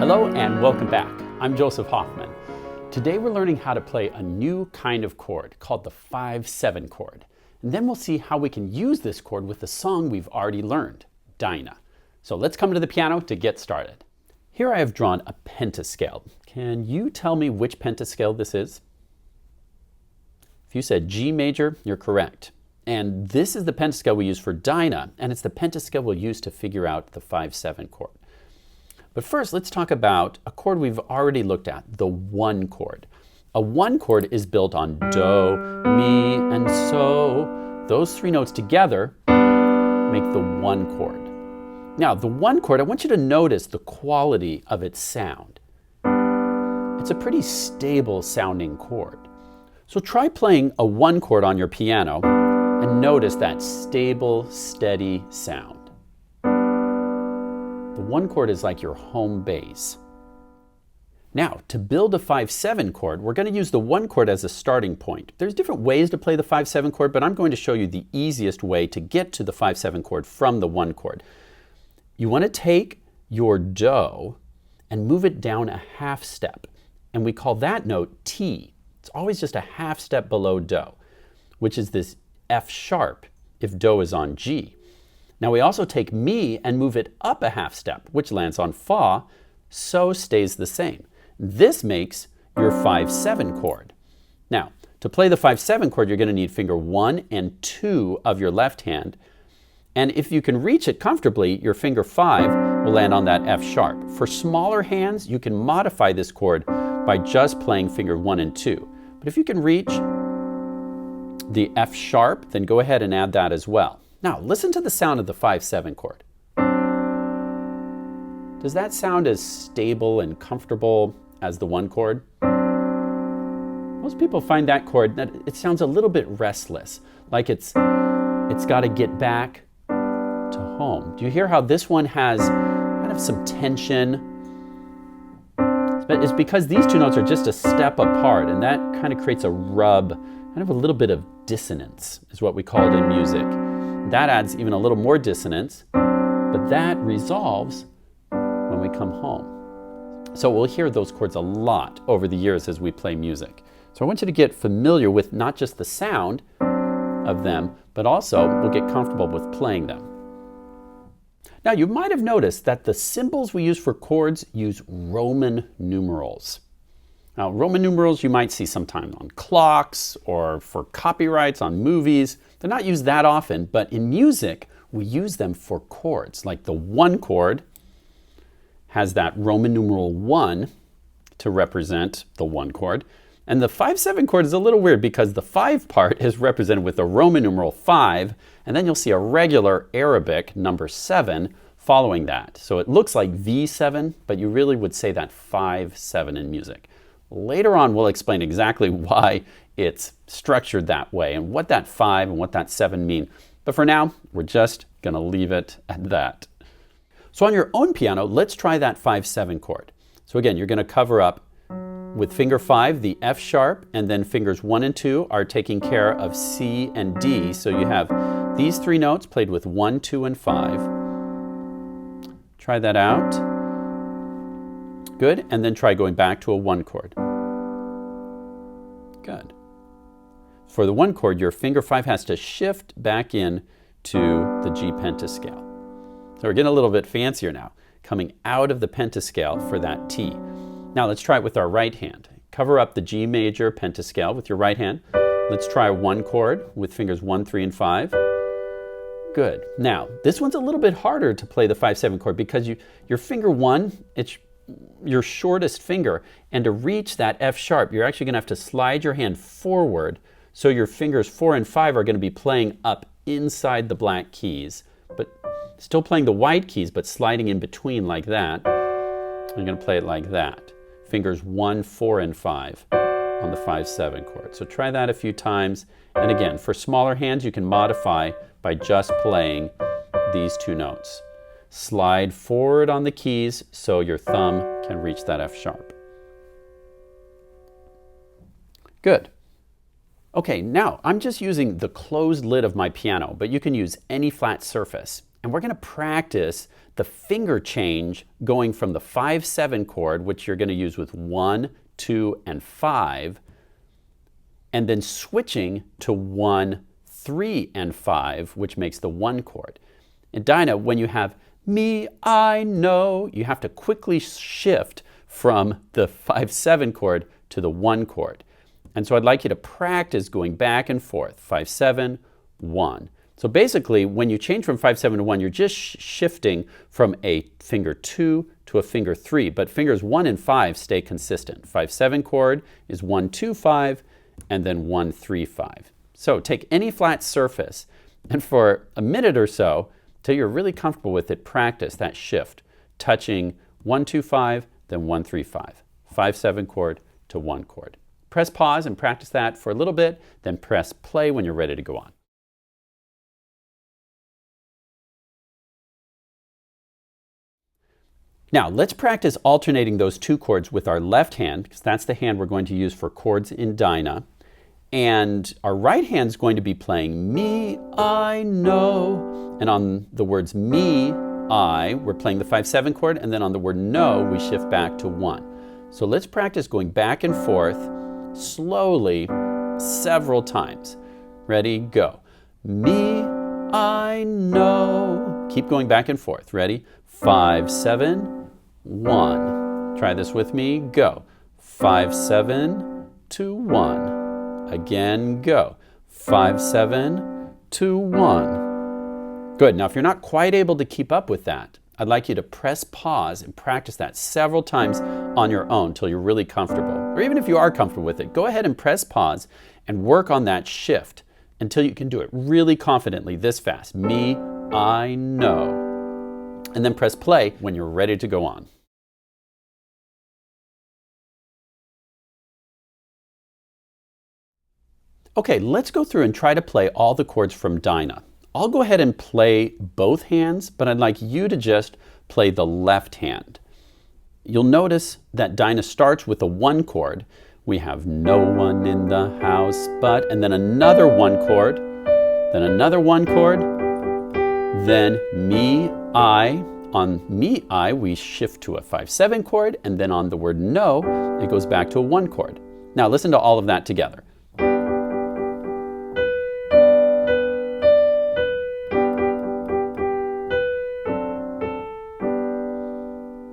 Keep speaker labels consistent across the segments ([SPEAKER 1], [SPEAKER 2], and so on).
[SPEAKER 1] Hello and welcome back. I'm Joseph Hoffman. Today we're learning how to play a new kind of chord called the 5/7 chord. And then we'll see how we can use this chord with the song we've already learned, Dinah. So let's come to the piano to get started. Here I have drawn a pentascale. Can you tell me which pentascale this is? If you said G major, you're correct. And this is the pentascale we use for Dinah, and it's the pentascale we'll use to figure out the 5/7 chord. But first, let's talk about a chord we've already looked at, the 1 chord. A 1 chord is built on Do, Mi, and So. Those 3 notes together make the 1 chord. Now, the 1 chord, I want you to notice the quality of its sound. It's a pretty stable sounding chord. So try playing a 1 chord on your piano and notice that stable, steady sound. The 1 chord is like your home base. Now, to build a 5/7 chord, we're going to use the 1 chord as a starting point. There's different ways to play the 5/7 chord, but I'm going to show you the easiest way to get to the 5/7 chord from the 1 chord. You want to take your Do and move it down a half step, and we call that note T. It's always just a half step below Do, which is this F sharp if Do is on G. Now we also take Mi and move it up a half step, which lands on Fa, So stays the same. This makes your 5/7 chord. Now, to play the 5/7 chord, you're going to need finger 1 and 2 of your left hand. And if you can reach it comfortably, your finger 5 will land on that F sharp. For smaller hands, you can modify this chord by just playing finger 1 and 2. But if you can reach the F sharp, then go ahead and add that as well. Now, listen to the sound of the 5/7 chord. Does that sound as stable and comfortable as the 1 chord? Most people find that chord, that it sounds a little bit restless, like it's got to get back to home. Do you hear how this one has kind of some tension? It's because these 2 notes are just a step apart, and that kind of creates a rub, kind of a little bit of dissonance is what we call it in music. That adds even a little more dissonance, but that resolves when we come home. So we'll hear those chords a lot over the years as we play music. So I want you to get familiar with not just the sound of them, but also we'll get comfortable with playing them. Now you might have noticed that the symbols we use for chords use Roman numerals. Now Roman numerals you might see sometimes on clocks or for copyrights on movies. They're not used that often, but in music we use them for chords. Like the 1 chord has that Roman numeral 1 to represent the 1 chord. And the 5/7 chord is a little weird because the 5 part is represented with the Roman numeral 5, and then you'll see a regular Arabic number 7 following that. So it looks like V7, but you really would say that 5/7 in music. Later on, we'll explain exactly why it's structured that way and what that 5 and what that 7 mean. But for now, we're just going to leave it at that. So on your own piano, let's try that 5/7 chord. So again, you're going to cover up with finger 5, the F sharp, and then fingers 1 and 2 are taking care of C and D. So you have these 3 notes played with 1, 2, and 5. Try that out. Good, and then try going back to a 1 chord. Good. For the 1 chord, your finger 5 has to shift back in to the G pentascale. So we're getting a little bit fancier now, coming out of the pentascale for that T. Now let's try it with our right hand. Cover up the G major pentascale with your right hand. Let's try 1 chord with fingers 1, 3, and 5. Good. Now, this one's a little bit harder to play the 5/7 chord because your finger 1, it's your shortest finger, and to reach that F sharp, you're actually going to have to slide your hand forward, so your fingers 4 and 5 are going to be playing up inside the black keys, but still playing the white keys, but sliding in between like that. You're going to play it like that. Fingers 1, 4, and 5 on the 5/7 chord. So try that a few times. And again, for smaller hands, you can modify by just playing these 2 notes. Slide forward on the keys so your thumb can reach that F sharp. Good. Okay, now I'm just using the closed lid of my piano, but you can use any flat surface. And we're going to practice the finger change going from the 5-7 chord, which you're going to use with 1, 2, and 5, and then switching to 1, 3, and 5, which makes the 1 chord. And Dinah, when you have me, I know, you have to quickly shift from the 5-7 chord to the 1 chord. And so I'd like you to practice going back and forth, 5-7, 1. So basically, when you change from 5-7 to 1, you're just shifting from a finger 2 to a finger 3, but fingers 1 and 5 stay consistent. 5-7 chord is 1, 2, 5, and then 1, 3, 5. So take any flat surface, and for a minute or so, till you're really comfortable with it, practice that shift, touching 1, 2, 5, then 1, 3, 5. 5-7 chord to 1 chord. Press pause and practice that for a little bit, then press play when you're ready to go on. Now, let's practice alternating those 2 chords with our left hand, because that's the hand we're going to use for chords in Dinah. And our right hand is going to be playing me, I know. And on the words me, I, we're playing the 5-7 chord, and then on the word no, we shift back to 1. So let's practice going back and forth slowly several times. Ready, go. Me, I know. Keep going back and forth. Ready? 5-7, 1. Try this with me. Go. 5-7 to 1. Again, go. 5-7 to 1. Good. Now, if you're not quite able to keep up with that, I'd like you to press pause and practice that several times on your own until you're really comfortable. Or even if you are comfortable with it, go ahead and press pause and work on that shift until you can do it really confidently this fast. Me, I know. And then press play when you're ready to go on. Okay, let's go through and try to play all the chords from Dinah. I'll go ahead and play both hands, but I'd like you to just play the left hand. You'll notice that Dinah starts with a 1 chord. We have no one in the house but, and then another 1 chord, then another 1 chord, then me, I. On me, I, we shift to a 5-7 chord, and then on the word no, it goes back to a 1 chord. Now listen to all of that together.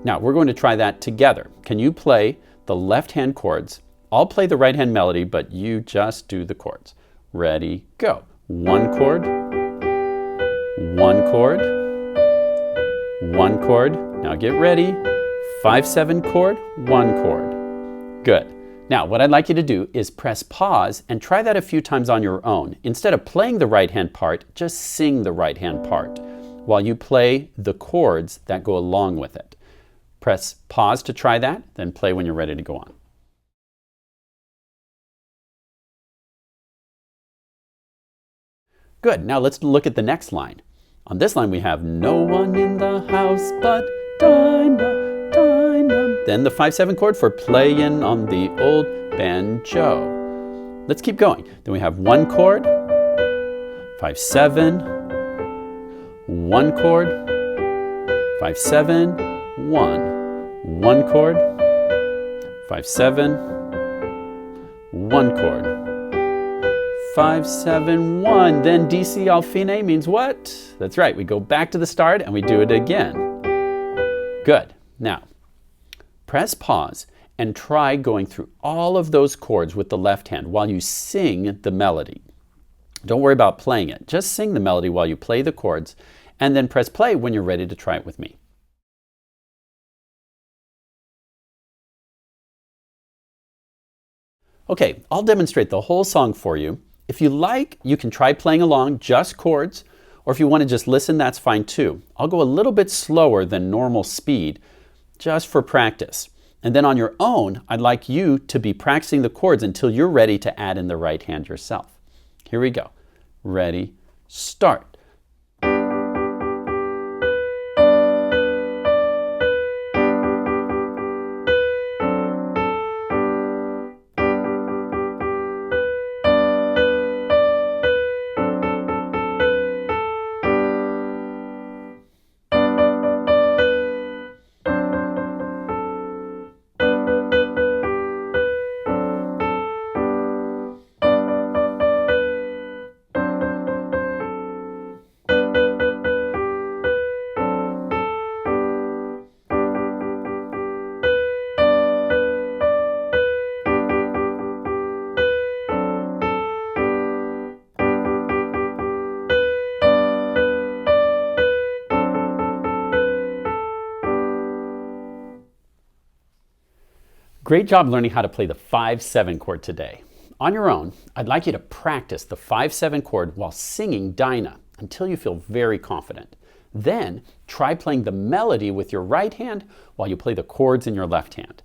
[SPEAKER 1] Now we're going to try that together. Can you play the left-hand chords? I'll play the right-hand melody, but you just do the chords. Ready, go. 1 chord, 1 chord, 1 chord. Now get ready. 5-7 chord, 1 chord. Good. Now what I'd like you to do is press pause and try that a few times on your own. Instead of playing the right-hand part, just sing the right-hand part while you play the chords that go along with it. Press pause to try that, then play when you're ready to go on. Good. Now let's look at the next line. On this line we have no one in the house but Dinah, Dinah. Then the 5-7 chord for playing on the old banjo. Let's keep going. Then we have 1 chord, 5-7, 1 chord, 5-7, 1 chord, 5-7, 1 chord, 5-7, 1. Then DC al fine means what? That's right, we go back to the start and we do it again. Good. Now, press pause and try going through all of those chords with the left hand while you sing the melody. Don't worry about playing it. Just sing the melody while you play the chords, and then press play when you're ready to try it with me. Okay, I'll demonstrate the whole song for you. If you like, you can try playing along just chords, or if you want to just listen, that's fine too. I'll go a little bit slower than normal speed, just for practice. And then on your own, I'd like you to be practicing the chords until you're ready to add in the right hand yourself. Here we go. Ready, start. Great job learning how to play the 5-7 chord today. On your own, I'd like you to practice the 5-7 chord while singing Dinah until you feel very confident. Then try playing the melody with your right hand while you play the chords in your left hand.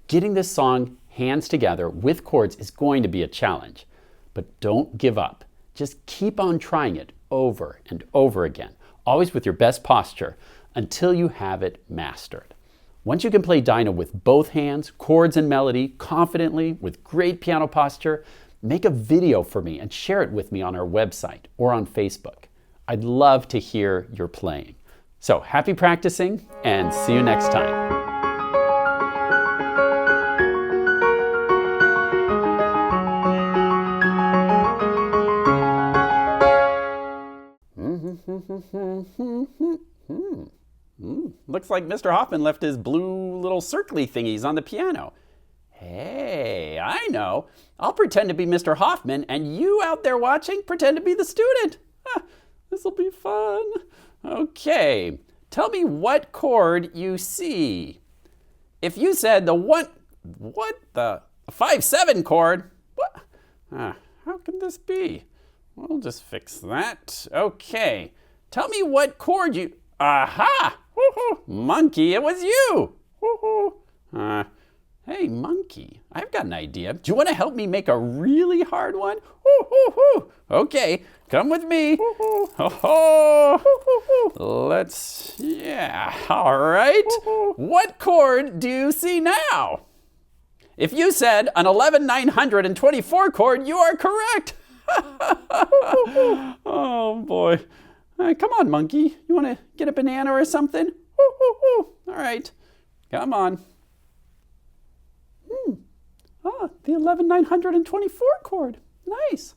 [SPEAKER 1] Getting this song hands together with chords is going to be a challenge, but don't give up. Just keep on trying it over and over again, always with your best posture until you have it mastered. Once you can play Dinah with both hands, chords and melody, confidently, with great piano posture, make a video for me and share it with me on our website or on Facebook. I'd love to hear your playing. So happy practicing and see you next time. Looks like Mr. Hoffman left his blue little circly thingies on the piano. Hey, I know. I'll pretend to be Mr. Hoffman, and you out there watching pretend to be the student. This'll be fun. Okay, tell me what chord you see. If you said the 5-7 chord, what? How can this be? We'll just fix that. Okay, tell me what chord you... Aha! Woo-hoo. Monkey, it was you! Woo-hoo. Hey, Monkey, I've got an idea. Do you want to help me make a really hard one? Woo-hoo-hoo. Okay, come with me. All right. What chord do you see now? If you said an 11,924 chord, you are correct. Oh, boy. Come on, Monkey. You want to get a banana or something? All right. Come on. The 11,924 chord. Nice.